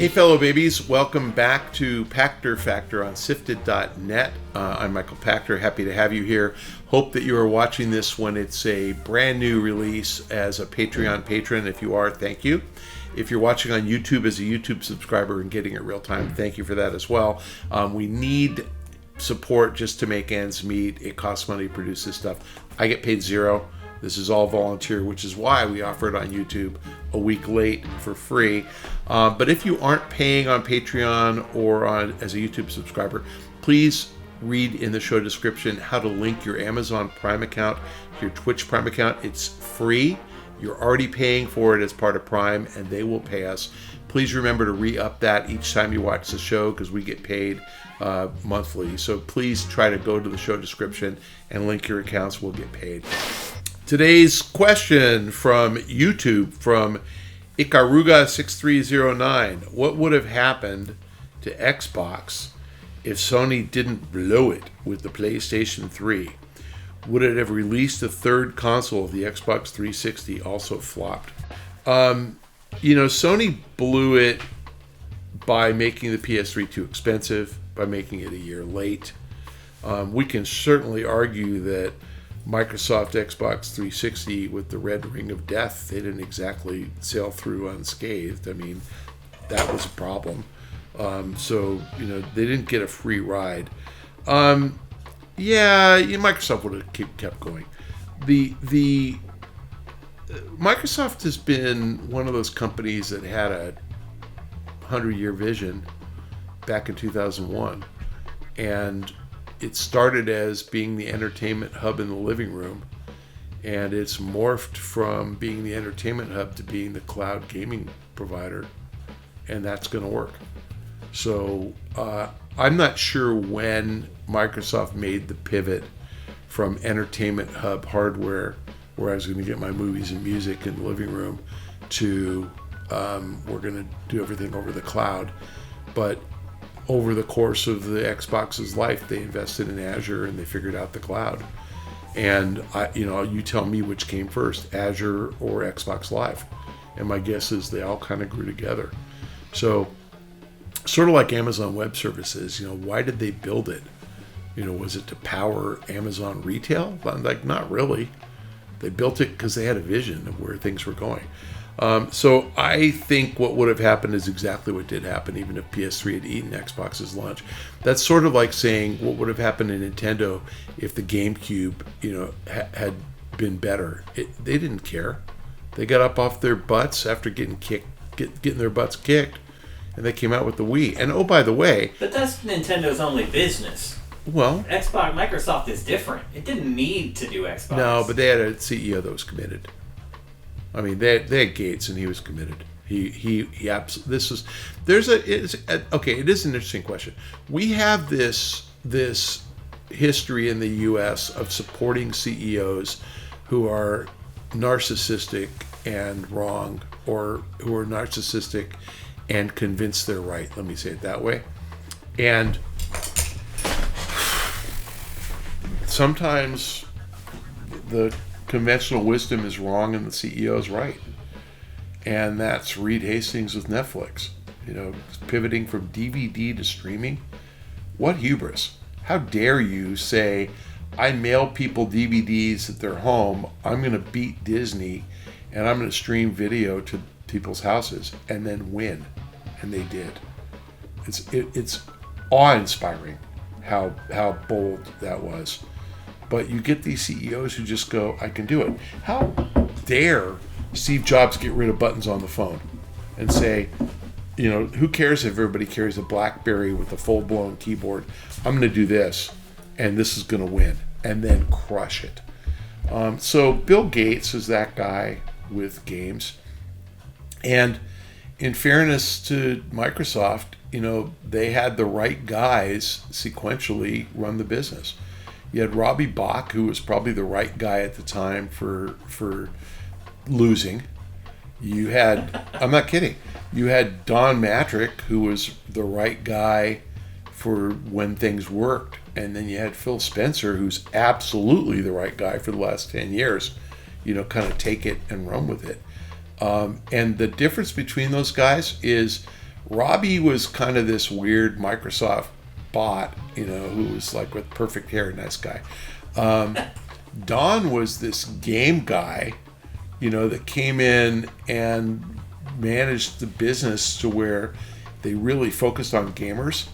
Hey fellow babies, welcome back to Pachter Factor on SIFTD.net. I'm Michael Pachter, happy to have you here. Hope that you are watching this when it's a brand new release as a Patreon patron. If you are, thank you. If you're watching on YouTube as a YouTube subscriber and getting it real time, thank you for that as well. We need support just to make ends meet. It costs money to produce this stuff. I get paid zero. This is all volunteer, which is why we offer it on YouTube a week late for free. But if you aren't paying on Patreon or as a YouTube subscriber, please read in the show description how to link your Amazon Prime account to your Twitch Prime account. It's free. You're already paying for it as part of Prime, and they will pay us. Please remember to re-up that each time you watch the show because we get paid monthly. So please try to go to the show description and link your accounts. We'll get paid. Today's question from YouTube from Ikaruga6309. What would have happened to Xbox if Sony didn't blow it with the PlayStation 3? Would it have released a third console if the Xbox 360 also flopped? Sony blew it by making the PS3 too expensive, by making it a year late. We can certainly argue that Microsoft Xbox 360 with the red ring of death, they didn't exactly sail through unscathed. I mean, that was a problem. They didn't get a free ride. Microsoft would have kept going. The Microsoft has been one of those companies that had a 100-year vision back in 2001, and it started as being the entertainment hub in the living room, and it's morphed from being the entertainment hub to being the cloud gaming provider, and that's going to work. So I'm not sure when Microsoft made the pivot from entertainment hub hardware, where I was going to get my movies and music in the living room, to we're going to do everything over the cloud. But over the course of the Xbox's life, they invested in Azure and they figured out the cloud. And you tell me which came first, Azure or Xbox Live. And my guess is they all kind of grew together. So sort of like Amazon Web Services, why did they build it? Was it to power Amazon retail? Like, not really. They built it because they had a vision of where things were going. So I think what would have happened is exactly what did happen, even if PS3 had eaten Xbox's lunch. That's sort of like saying what would have happened in Nintendo if the GameCube, had been better. They didn't care. They got up off their butts after getting their butts kicked, and they came out with the Wii. And oh, by the way, but that's Nintendo's only business. Well, Microsoft is different. It didn't need to do Xbox. No, but they had a CEO that was committed. I mean, they had Gates, and he was committed. It is an interesting question. We have this history in the U.S. of supporting CEOs who are narcissistic and wrong, or who are narcissistic and convinced they're right. Let me say it that way. And sometimes the conventional wisdom is wrong and the CEO is right. And that's Reed Hastings with Netflix. Pivoting from DVD to streaming. What hubris. How dare you say, I mail people DVDs at their home, I'm going to beat Disney, and I'm going to stream video to people's houses, and then win. And they did. It's awe-inspiring how bold that was. But you get these CEOs who just go, I can do it. How dare Steve Jobs get rid of buttons on the phone and say, who cares if everybody carries a BlackBerry with a full-blown keyboard? I'm going to do this, and this is going to win, and then crush it. So Bill Gates is that guy with games. And in fairness to Microsoft, they had the right guys sequentially run the business. You had Robbie Bach, who was probably the right guy at the time for losing. You had, I'm not kidding, you had Don Matrick, who was the right guy for when things worked. And then you had Phil Spencer, who's absolutely the right guy for the last 10 years. Kind of take it and run with it. And the difference between those guys is Robbie was kind of this weird Microsoft bot, who was like with perfect hair, nice guy. Don was this game guy, that came in and managed the business to where they really focused on gamers.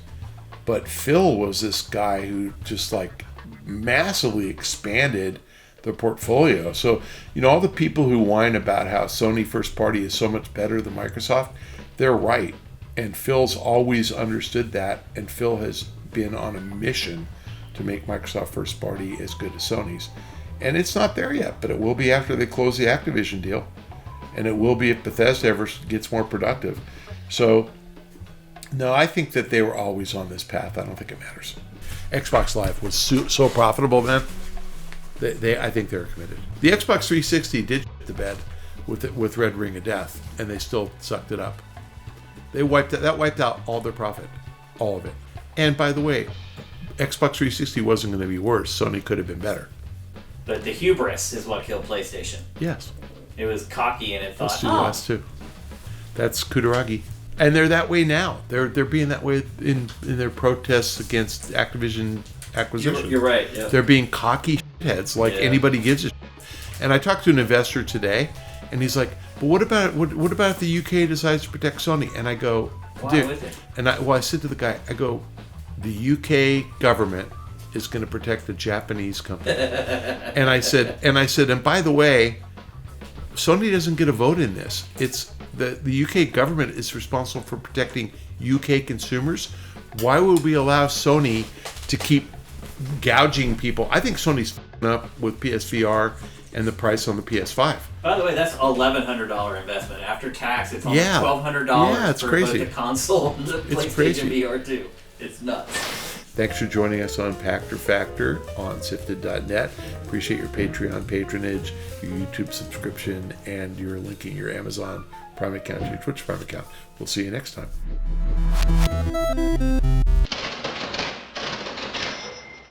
But Phil was this guy who just like massively expanded the portfolio. So, all the people who whine about how Sony first party is so much better than Microsoft, they're right. And Phil's always understood that, and Phil has been on a mission to make Microsoft first party as good as Sony's. And it's not there yet, but it will be after they close the Activision deal. And it will be if Bethesda ever gets more productive. So, no, I think that they were always on this path. I don't think it matters. Xbox Live was so profitable then. I think they're committed. The Xbox 360 did shit the bed with Red Ring of Death, and they still sucked it up. That wiped out all their profit, all of it. And by the way, Xbox 360 wasn't going to be worse. Sony could have been better. But the hubris is what killed PlayStation. Yes. It was cocky and it thought, Let's do the last two. That's Kutaragi. And they're that way now. They're being that way in their protests against Activision acquisition. You're right. Yeah. They're being cocky shitheads like anybody gives a shit. And I talked to an investor today, and he's like, "But what about if the UK decides to protect Sony?" And I go, "Why with it?" And I said to the guy, I go, "The UK government is going to protect the Japanese company." and I said, and by the way, Sony doesn't get a vote in this. It's the UK government is responsible for protecting UK consumers. Why would we allow Sony to keep gouging people? I think Sony's f***ing up with PSVR and the price on the PS5. By the way, that's $1,100 investment. After tax, it's almost $1,200 it's for crazy. both the console and the PlayStation VR 2. It's nuts. Thanks for joining us on Pachter Factor on SIFTD.net. Appreciate your Patreon patronage, your YouTube subscription, and your linking your Amazon Prime account to your Twitch Prime account. We'll see you next time.